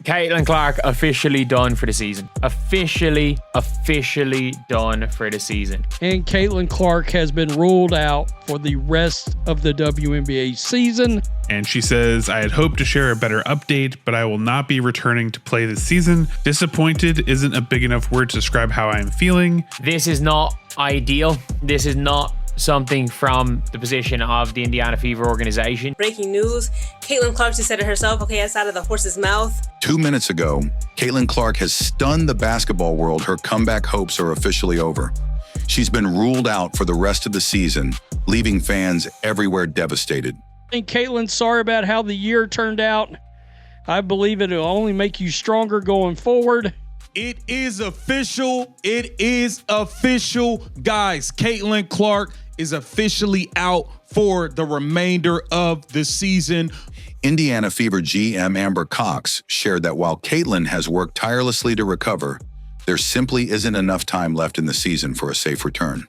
Caitlin Clark officially done for the season. Officially done for the season. And Caitlin Clark has been ruled out for the rest of the WNBA season. And she says, I had hoped to share a better update, but I will not be returning to play this season. Disappointed isn't a big enough word to describe how I'm feeling. This is not ideal. This is not something from the position of the Indiana Fever organization. Breaking news, Caitlin Clark just said it herself, okay, that's out of the horse's mouth. 2 minutes ago, Caitlin Clark has stunned the basketball world. Her comeback hopes are officially over. She's been ruled out for the rest of the season, leaving fans everywhere devastated. I think Caitlin's sorry about how the year turned out. I believe it'll only make you stronger going forward. It is official. It is official, guys. Caitlin Clark is officially out for the remainder of the season. Indiana Fever GM Amber Cox shared that while Caitlin has worked tirelessly to recover, there simply isn't enough time left in the season for a safe return.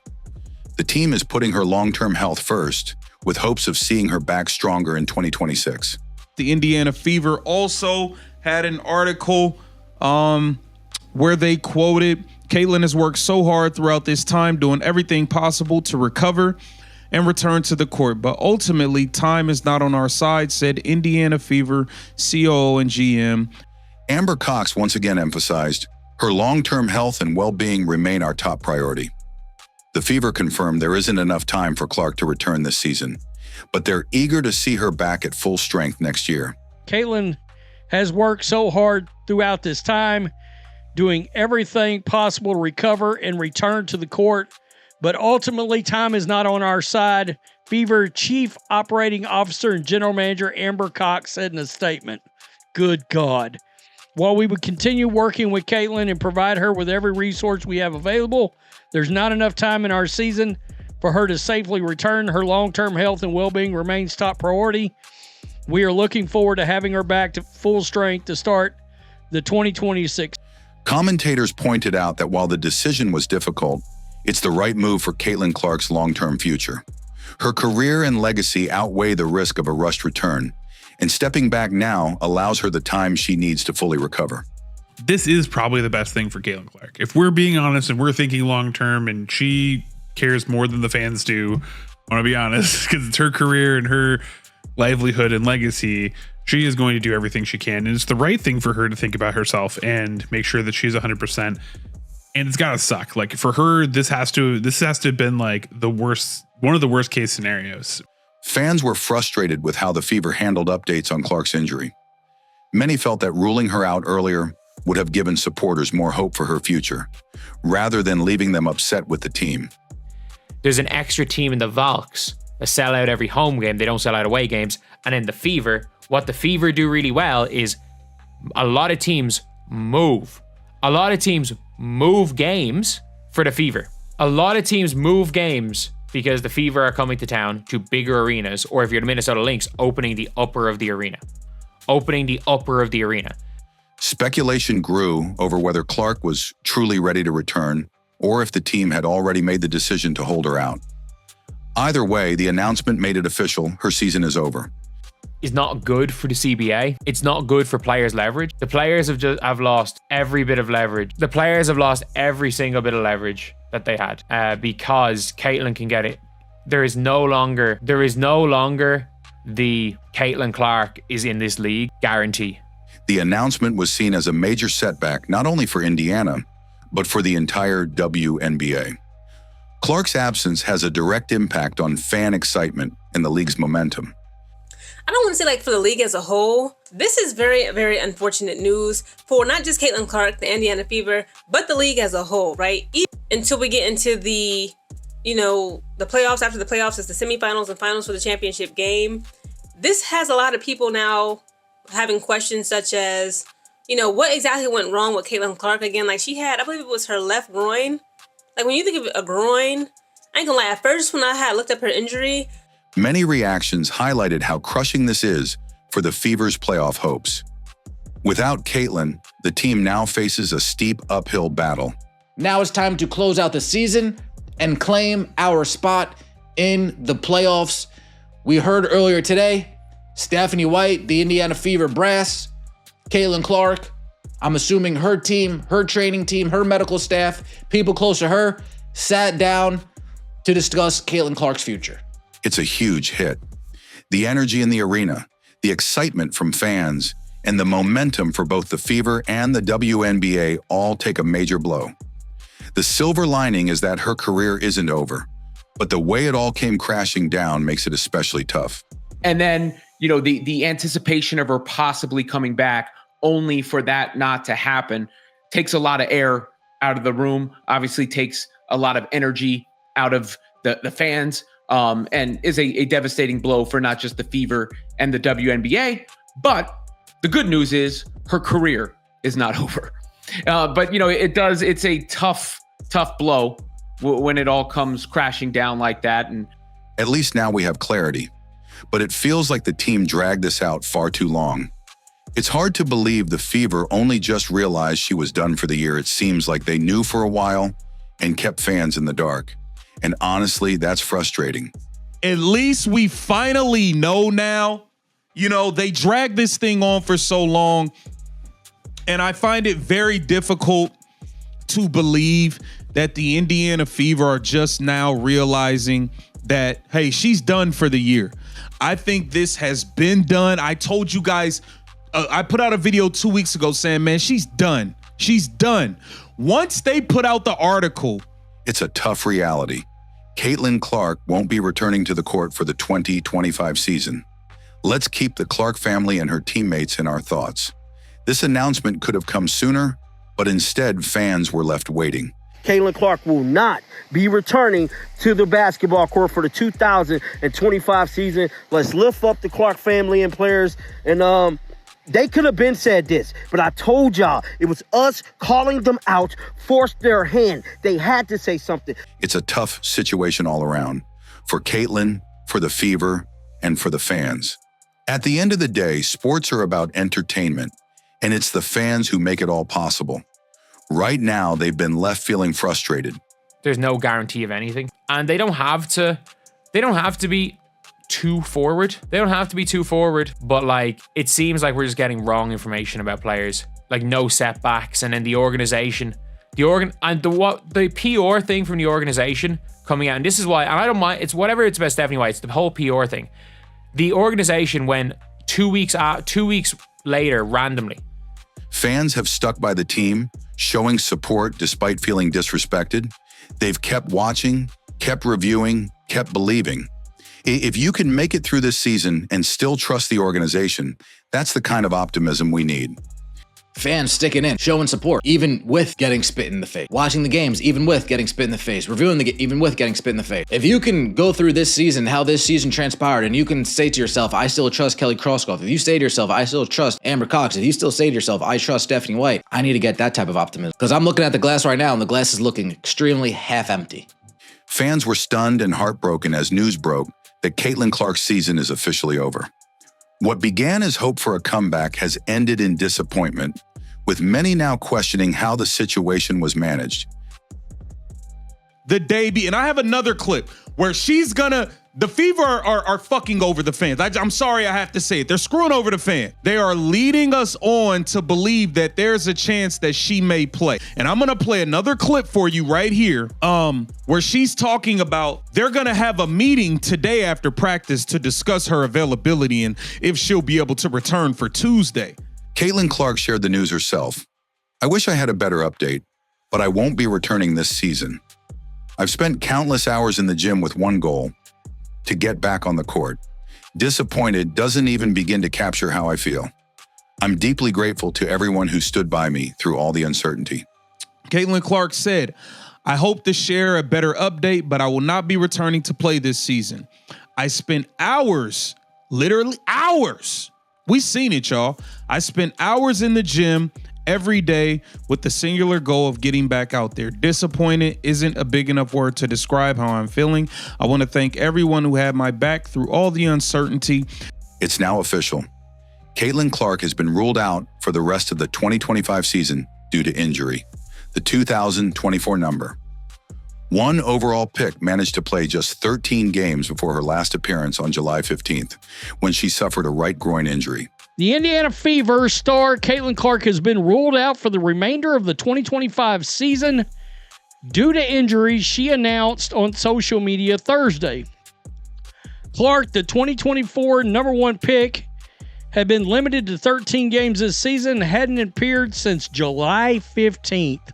The team is putting her long-term health first, with hopes of seeing her back stronger in 2026. The Indiana Fever also had an article where they quoted, Caitlin has worked so hard throughout this time, doing everything possible to recover and return to the court. But ultimately, time is not on our side, said Indiana Fever COO and GM. Amber Cox once again emphasized, her long-term health and well-being remain our top priority. The Fever confirmed there isn't enough time for Clark to return this season, but they're eager to see her back at full strength next year. Caitlin has worked so hard throughout this time, doing everything possible to recover and return to the court, but ultimately time is not on our side, Fever Chief Operating Officer and General Manager Amber Cox said in a statement. Good God. While we would continue working with Caitlin and provide her with every resource we have available, there's not enough time in our season for her to safely return. Her long-term health and well-being remains top priority. We are looking forward to having her back to full strength to start the 2026. Commentators pointed out that while the decision was difficult, it's the right move for Caitlin Clark's long-term future. Her career and legacy outweigh the risk of a rushed return, and stepping back now allows her the time she needs to fully recover. This is probably the best thing for Caitlin Clark. If we're being honest and we're thinking long-term and she cares more than the fans do, I want to be honest, because it's her career and her livelihood and legacy, she is going to do everything she can. And it's the right thing for her to think about herself and make sure that she's 100%. And it's gotta suck. Like for her, this has to have been like one of the worst case scenarios. Fans were frustrated with how the Fever handled updates on Clark's injury. Many felt that ruling her out earlier would have given supporters more hope for her future, rather than leaving them upset with the team. There's an extra team in the Valks that sell out every home game. They don't sell out away games. And in the Fever, what the Fever do really well is a lot of teams move. A lot of teams move games for the Fever. A lot of teams move games because the Fever are coming to town to bigger arenas, or if you're the Minnesota Lynx, opening the upper of the arena. Speculation grew over whether Clark was truly ready to return, or if the team had already made the decision to hold her out. Either way, the announcement made it official. Her season is over. Is not good for the CBA. It's not good for players' leverage. The players have lost every bit of leverage. The players have lost every single bit of leverage that they had because Caitlin can get it. There is no longer the Caitlin Clark is in this league guarantee. The announcement was seen as a major setback, not only for Indiana, but for the entire WNBA. Clark's absence has a direct impact on fan excitement and the league's momentum. I don't want to say like for the league as a whole. This is very, very unfortunate news for not just Caitlin Clark, the Indiana Fever, but the league as a whole, right? Until we get into the playoffs. After the playoffs is the semifinals and finals for the championship game. This has a lot of people now having questions such as, what exactly went wrong with Caitlin Clark again? Like she had, I believe it was her left groin. Like when you think of a groin, I ain't gonna lie, at first when I had looked up her injury, many reactions highlighted how crushing this is for the Fever's playoff hopes. Without Caitlin, the team now faces a steep uphill battle. Now it's time to close out the season and claim our spot in the playoffs. We heard earlier today, Stephanie White, the Indiana Fever brass, Caitlin Clark, I'm assuming her team, her training team, her medical staff, people close to her, sat down to discuss Caitlin Clark's future. It's a huge hit. The energy in the arena, the excitement from fans, and the momentum for both the Fever and the WNBA all take a major blow. The silver lining is that her career isn't over, but the way it all came crashing down makes it especially tough. And then, you know, the anticipation of her possibly coming back only for that not to happen takes a lot of air out of the room, obviously takes a lot of energy out of the fans, and is a devastating blow for not just the Fever and the WNBA. But the good news is her career is not over. But, you know, it's a tough blow when it all comes crashing down like that. And at least now we have clarity, but it feels like the team dragged this out far too long. It's hard to believe the Fever only just realized she was done for the year. It seems like they knew for a while and kept fans in the dark. And honestly, that's frustrating. At least we finally know now. You know, they dragged this thing on for so long, and I find it very difficult to believe that the Indiana Fever are just now realizing that, hey, she's done for the year. I think this has been done. I told you guys, I put out a video 2 weeks ago saying, man, she's done. She's done. Once they put out the article, it's a tough reality. Caitlin Clark won't be returning to the court for the 2025 season. Let's keep the Clark family and her teammates in our thoughts. This announcement could have come sooner, but instead fans were left waiting. Caitlin Clark will not be returning to the basketball court for the 2025 season. Let's lift up the Clark family and players. And they could have been said this, but I told y'all it was us calling them out, forced their hand. They had to say something. It's a tough situation all around for Caitlin, for the Fever, and for the fans. At the end of the day, sports are about entertainment, and it's the fans who make it all possible. Right now, they've been left feeling frustrated. There's no guarantee of anything, and they don't have to be too forward. They don't have to be too forward, but like it seems like we're just getting wrong information about players, like no setbacks, and then the organization, the PR thing from the organization coming out, and this is why, and I don't mind. It's whatever. It's about Stephanie White. It's the whole PR thing. The organization, when 2 weeks later, randomly, fans have stuck by the team, showing support despite feeling disrespected. They've kept watching, kept reviewing, kept believing. If you can make it through this season and still trust the organization, that's the kind of optimism we need. Fans sticking in, showing support, even with getting spit in the face. Watching the games, even with getting spit in the face. Reviewing even with getting spit in the face. If you can go through this season, how this season transpired, and you can say to yourself, I still trust Kelly Crosscloth. If you say to yourself, I still trust Amber Cox. If you still say to yourself, I trust Stephanie White, I need to get that type of optimism. Because I'm looking at the glass right now, and the glass is looking extremely half empty. Fans were stunned and heartbroken as news broke that Caitlin Clark's season is officially over. What began as hope for a comeback has ended in disappointment, with many now questioning how the situation was managed. and I have another clip where the Fever are fucking over the fans. I'm sorry I have to say it. They're screwing over the fan. They are leading us on to believe that there's a chance that she may play. And I'm going to play another clip for you right here, where she's talking about they're going to have a meeting today after practice to discuss her availability and if she'll be able to return for Tuesday. Caitlin Clark shared the news herself. I wish I had a better update, but I won't be returning this season. I've spent countless hours in the gym with one goal: to get back on the court. Disappointed doesn't even begin to capture how I feel. I'm deeply grateful to everyone who stood by me through all the uncertainty. Caitlin Clark said, I hope to share a better update, but I will not be returning to play this season. I spent hours, literally hours. We seen it, y'all. I spent hours in the gym every day with the singular goal of getting back out there. Disappointed isn't a big enough word to describe how I'm feeling. I want to thank everyone who had my back through all the uncertainty. It's now official. Caitlin Clark has been ruled out for the rest of the 2025 season due to injury, the 2024 number. One overall pick managed to play just 13 games before her last appearance on July 15th, when she suffered a right groin injury. The Indiana Fever star Caitlin Clark has been ruled out for the remainder of the 2025 season due to injuries, she announced on social media Thursday. Clark, the 2024 number one pick, had been limited to 13 games this season and hadn't appeared since July 15th.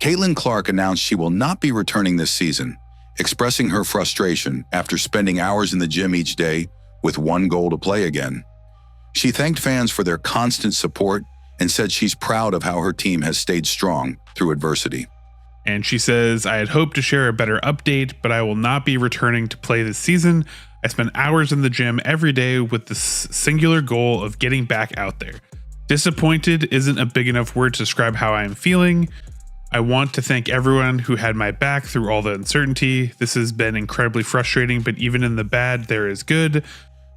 Caitlin Clark announced she will not be returning this season, expressing her frustration after spending hours in the gym each day with one goal to play again. She thanked fans for their constant support and said she's proud of how her team has stayed strong through adversity. And she says, I had hoped to share a better update, but I will not be returning to play this season. I spent hours in the gym every day with the singular goal of getting back out there. Disappointed isn't a big enough word to describe how I am feeling. I want to thank everyone who had my back through all the uncertainty. This has been incredibly frustrating, but even in the bad, there is good.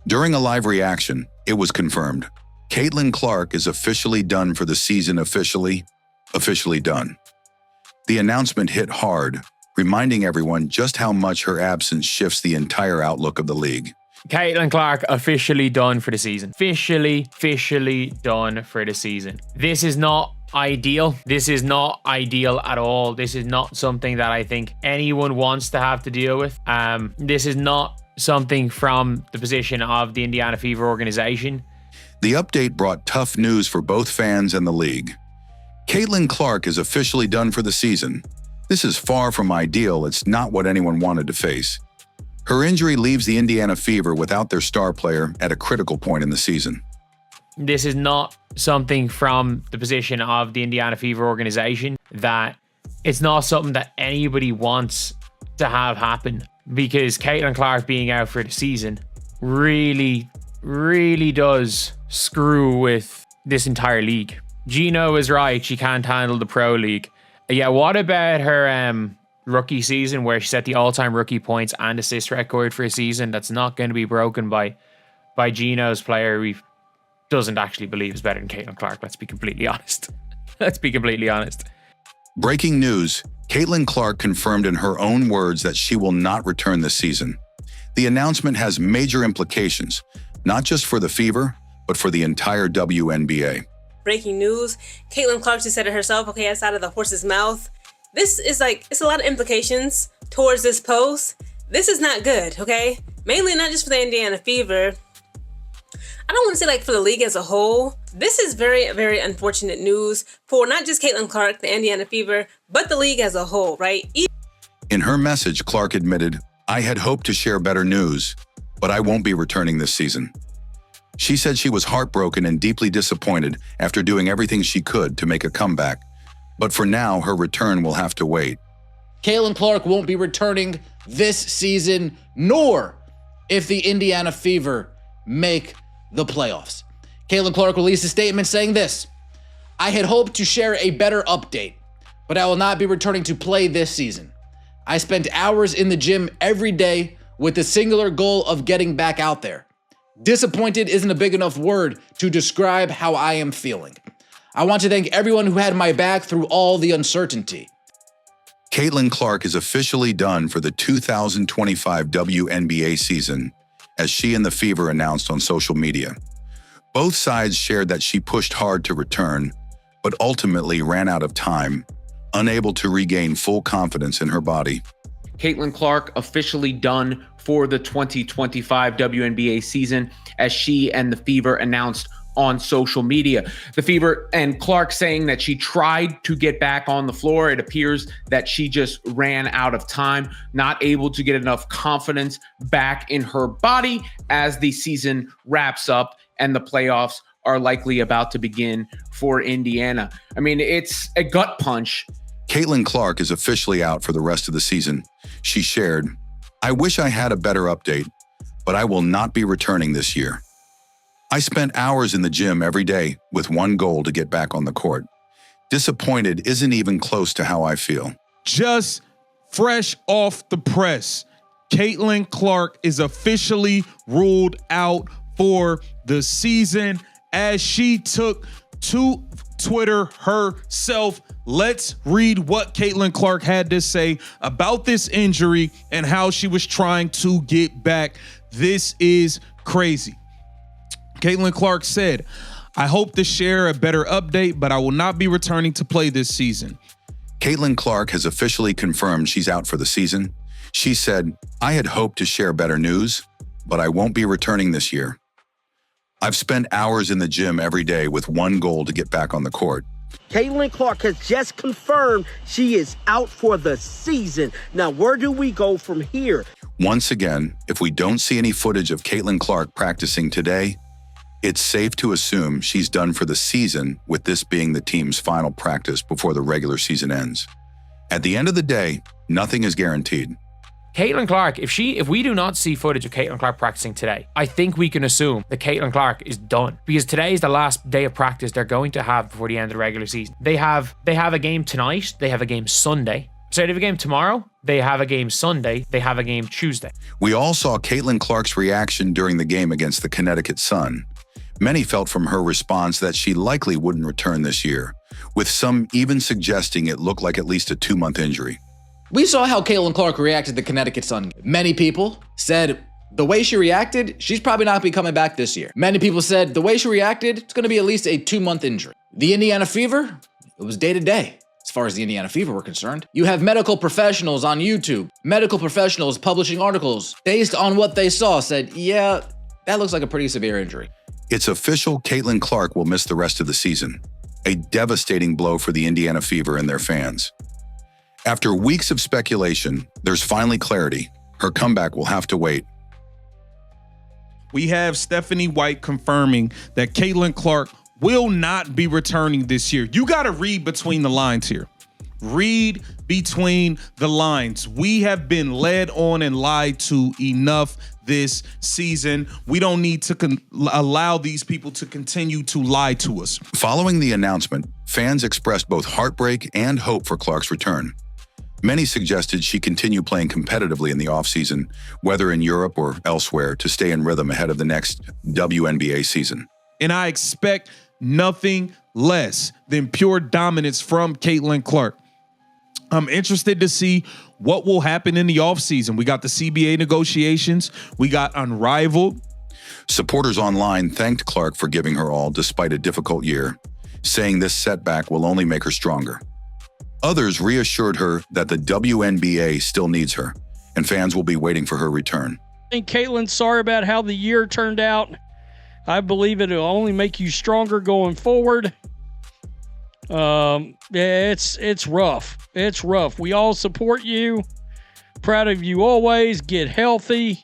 During a live reaction, it was confirmed. Caitlin Clark is officially done for the season, officially done. The announcement hit hard, reminding everyone just how much her absence shifts the entire outlook of the league. Caitlin Clark officially done for the season. Officially done for the season. This is not ideal. This is not ideal at all. This is not something that I think anyone wants to have to deal with. This is not something from the position of the Indiana Fever organization. The update brought tough news for both fans and the league. Caitlin Clark is officially done for the season. This is far from ideal. It's not what anyone wanted to face. Her injury leaves the Indiana Fever without their star player at a critical point in the season. This is not something from the position of the Indiana Fever organization that it's not something that anybody wants to have happen, because Caitlin Clark being out for the season really does screw with this entire league. Gino is right. She can't handle the pro league. Yeah, what about her rookie season where she set the all-time rookie points and assist record for a season that's not going to be broken by Gino's player we doesn't actually believe is better than Caitlin Clark. Let's be completely honest. Breaking news, Caitlin Clark confirmed in her own words that she will not return this season. The announcement has major implications, not just for the Fever, but for the entire WNBA. Breaking news, Caitlin Clark just said it herself, okay, that's out of the horse's mouth. This is it's a lot of implications towards this post. This is not good, okay? Mainly not just for the Indiana Fever. I don't want to say for the league as a whole. This is very unfortunate news for not just Caitlin Clark, the Indiana Fever, but the league as a whole, right? In her message, Clark admitted, I had hoped to share better news, but I won't be returning this season. She said she was heartbroken and deeply disappointed after doing everything she could to make a comeback. But for now, her return will have to wait. Caitlin Clark won't be returning this season, nor if the Indiana Fever make the playoffs. Caitlin Clark released a statement saying this: I had hoped to share a better update, but I will not be returning to play this season. I spent hours in the gym every day with the singular goal of getting back out there. Disappointed isn't a big enough word to describe how I am feeling. I want to thank everyone who had my back through all the uncertainty. Caitlin Clark is officially done for the 2025 WNBA season, as she and the Fever announced on social media. Both sides shared that she pushed hard to return, but ultimately ran out of time, unable to regain full confidence in her body. Caitlin Clark officially done for the 2025 WNBA season, as she and the Fever announced on social media. The Fever and Clark saying that she tried to get back on the floor. It appears that she just ran out of time, not able to get enough confidence back in her body as the season wraps up and the playoffs are likely about to begin for Indiana. I mean, it's a gut punch. Caitlin Clark is officially out for the rest of the season. She shared, I wish I had a better update, but I will not be returning this year. I spent hours in the gym every day with one goal to get back on the court. Disappointed isn't even close to how I feel. Just fresh off the press, Caitlin Clark is officially ruled out for the season as she took to Twitter herself. Let's read what Caitlin Clark had to say about this injury and how she was trying to get back. This is crazy. Caitlin Clark said, "I hope to share a better update, but I will not be returning to play this season." Caitlin Clark has officially confirmed she's out for the season. She said, "I had hoped to share better news, but I won't be returning this year. I've spent hours in the gym every day with one goal to get back on the court." Caitlin Clark has just confirmed she is out for the season. Now, where do we go from here? Once again, if we don't see any footage of Caitlin Clark practicing today, it's safe to assume she's done for the season, with this being the team's final practice before the regular season ends. At the end of the day, nothing is guaranteed. Caitlin Clark, if we do not see footage of Caitlin Clark practicing today, I think we can assume that Caitlin Clark is done, because today is the last day of practice they're going to have before the end of the regular season. They have a game tonight, they have a game Sunday. So they have a game tomorrow, they have a game Sunday, they have a game Tuesday. We all saw Caitlin Clark's reaction during the game against the Connecticut Sun. Many felt from her response that she likely wouldn't return this year, with some even suggesting it looked like at least a 2-month injury. We saw how Caitlin Clark reacted to the Connecticut Sun. Many people said the way she reacted, she's probably not going to be coming back this year. Many people said the way she reacted, it's going to be at least a 2-month injury. The Indiana Fever, it was day to day. As far as the Indiana Fever were concerned, you have medical professionals on YouTube, medical professionals publishing articles based on what they saw said, yeah, that looks like a pretty severe injury. It's official, Caitlin Clark will miss the rest of the season. A devastating blow for the Indiana Fever and their fans. After weeks of speculation, there's finally clarity. Her comeback will have to wait. We have Stephanie White confirming that Caitlin Clark will not be returning this year. You got to read between the lines here. Read between the lines. We have been led on and lied to enough this season. We don't need to allow these people to continue to lie to us. Following the announcement, fans expressed both heartbreak and hope for Clark's return. Many suggested she continue playing competitively in the offseason, whether in Europe or elsewhere, to stay in rhythm ahead of the next WNBA season. And I expect nothing less than pure dominance from Caitlin Clark. I'm interested to see what will happen in the offseason. We got the CBA negotiations. We got Unrivaled. Supporters online thanked Clark for giving her all despite a difficult year, saying this setback will only make her stronger. Others reassured her that the WNBA still needs her, and fans will be waiting for her return. I think Caitlin's sorry about how the year turned out. I believe it'll only make you stronger going forward. It's rough. It's rough. We all support you. Proud of you always. Get healthy.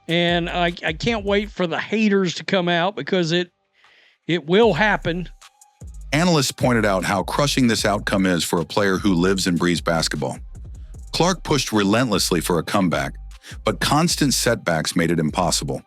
And I can't wait for the haters to come out, because it will happen. Analysts pointed out how crushing this outcome is for a player who lives and breathes basketball. Clark pushed relentlessly for a comeback, but constant setbacks made it impossible.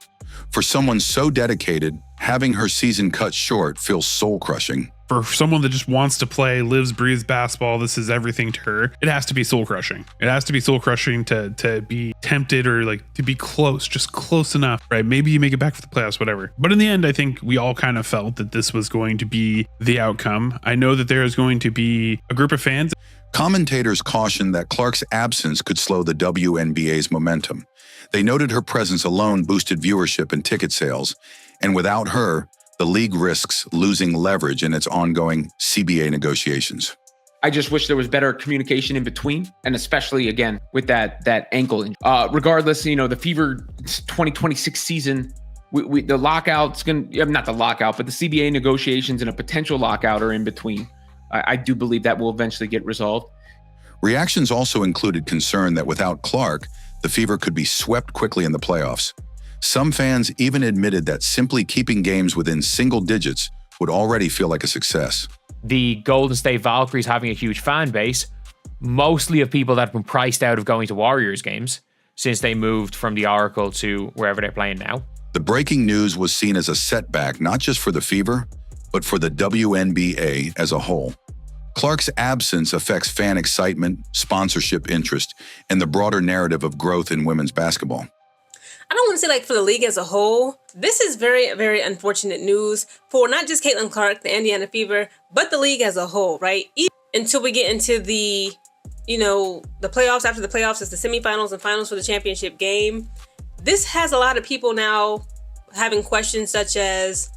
For someone so dedicated, having her season cut short feels soul-crushing. For someone that just wants to play, lives, breathes basketball, this is everything to her. It has to be soul-crushing. It has to be soul-crushing to be tempted, or like to be close, just close enough, right? Maybe you make it back for the playoffs, whatever. But in the end, I think we all kind of felt that this was going to be the outcome. I know that there is going to be a group of fans. Commentators cautioned that Clark's absence could slow the WNBA's momentum. They noted her presence alone boosted viewership and ticket sales, and without her, the league risks losing leverage in its ongoing CBA negotiations. I just wish there was better communication in between, and especially again with that ankle. Regardless, the Fever 2026 season, the lockout's not the lockout, but the CBA negotiations and a potential lockout are in between. I do believe that will eventually get resolved. Reactions also included concern that without Clark, the Fever could be swept quickly in the playoffs. Some fans even admitted that simply keeping games within single digits would already feel like a success. The Golden State Valkyries having a huge fan base, mostly of people that have been priced out of going to Warriors games since they moved from the Oracle to wherever they're playing now. The breaking news was seen as a setback, not just for the Fever, but for the WNBA as a whole. Clark's absence affects fan excitement, sponsorship interest, and the broader narrative of growth in women's basketball. I don't want to say for the league as a whole. This is very, very unfortunate news for not just Caitlin Clark, the Indiana Fever, but the league as a whole, right? Until we get into the playoffs. After the playoffs is the semifinals and finals for the championship game. This has a lot of people now having questions such as,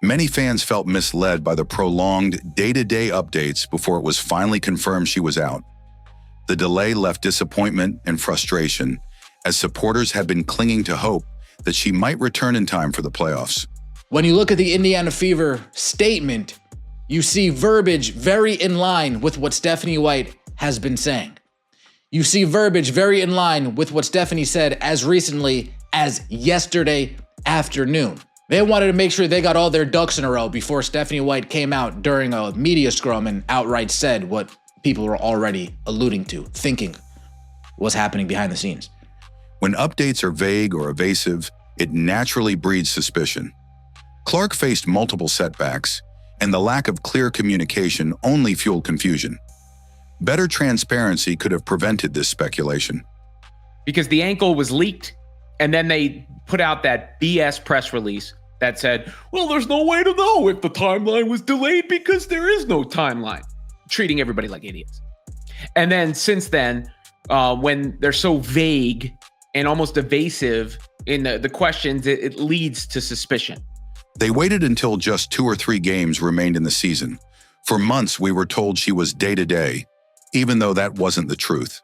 Many fans felt misled by the prolonged day-to-day updates before it was finally confirmed she was out. The delay left disappointment and frustration, as supporters had been clinging to hope that she might return in time for the playoffs. When you look at the Indiana Fever statement, you see verbiage very in line with what Stephanie White has been saying. You see verbiage very in line with what Stephanie said as recently as yesterday afternoon. They wanted to make sure they got all their ducks in a row before Stephanie White came out during a media scrum and outright said what people were already alluding to, thinking was happening behind the scenes. When updates are vague or evasive, it naturally breeds suspicion. Clark faced multiple setbacks, and the lack of clear communication only fueled confusion. Better transparency could have prevented this speculation. Because the ankle was leaked, and then they put out that BS press release that said, well, there's no way to know if the timeline was delayed because there is no timeline, treating everybody like idiots. And then since then, when they're so vague and almost evasive in the questions, it leads to suspicion. They waited until just 2 or 3 games remained in the season. For months, we were told she was day-to-day, even though that wasn't the truth.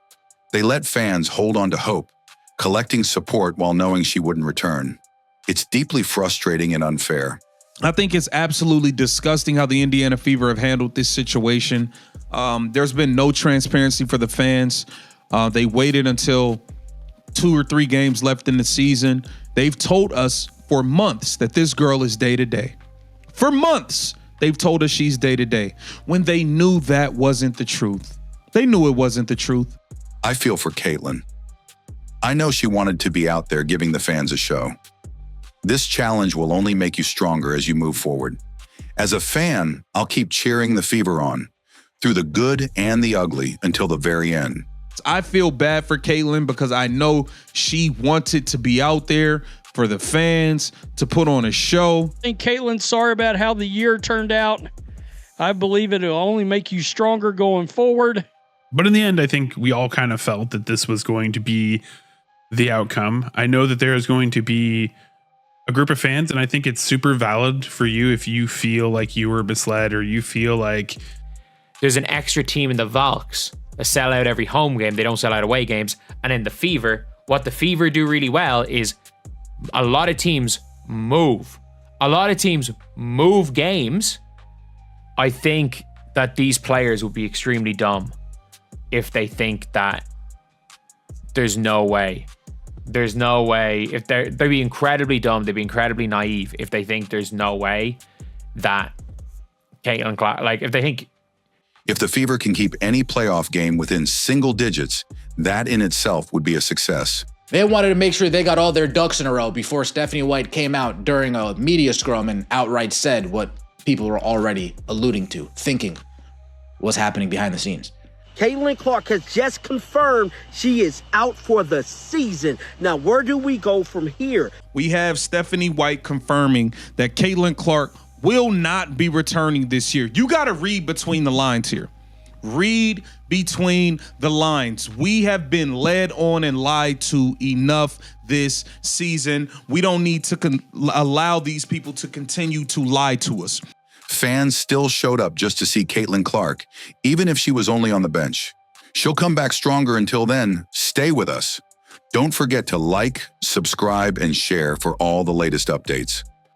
They let fans hold on to hope, collecting support while knowing she wouldn't return. It's deeply frustrating and unfair. I think it's absolutely disgusting how the Indiana Fever have handled this situation. There's been no transparency for the fans. They waited until 2 or 3 games left in the season. They've told us for months that this girl is day-to-day. For months, they've told us she's day-to-day when they knew that wasn't the truth. They knew it wasn't the truth. I feel for Caitlin. I know she wanted to be out there giving the fans a show. This challenge will only make you stronger as you move forward. As a fan, I'll keep cheering the Fever on, through the good and the ugly until the very end. I feel bad for Caitlin because I know she wanted to be out there for the fans, to put on a show. I think Caitlin's sorry about how the year turned out. I believe it'll only make you stronger going forward. But in the end, I think we all kind of felt that this was going to be the outcome. I know that there is going to be a group of fans, and I think it's super valid for you if you feel like you were misled or you feel like There's an extra team in the Valks that sell out every home game. They don't sell out away games. And in the Fever, what the Fever do really well is a lot of teams move. A lot of teams move games. I think that these players would be extremely dumb if they think that there's no way. There's no way. If they'd be incredibly dumb. They'd be incredibly naive if they think there's no way that Caitlin Clark, like if they think. If the Fever can keep any playoff game within single digits, that in itself would be a success. They wanted to make sure they got all their ducks in a row before Stephanie White came out during a media scrum and outright said what people were already alluding to, thinking was happening behind the scenes. Caitlin Clark has just confirmed she is out for the season. Now, where do we go from here? We have Stephanie White confirming that Caitlin Clark will not be returning this year. You got to read between the lines here. Read between the lines. We have been led on and lied to enough this season. We don't need to allow these people to continue to lie to us. Fans still showed up just to see Caitlin Clark, even if she was only on the bench. She'll come back stronger. Until then, stay with us. Don't forget to like, subscribe, and share for all the latest updates.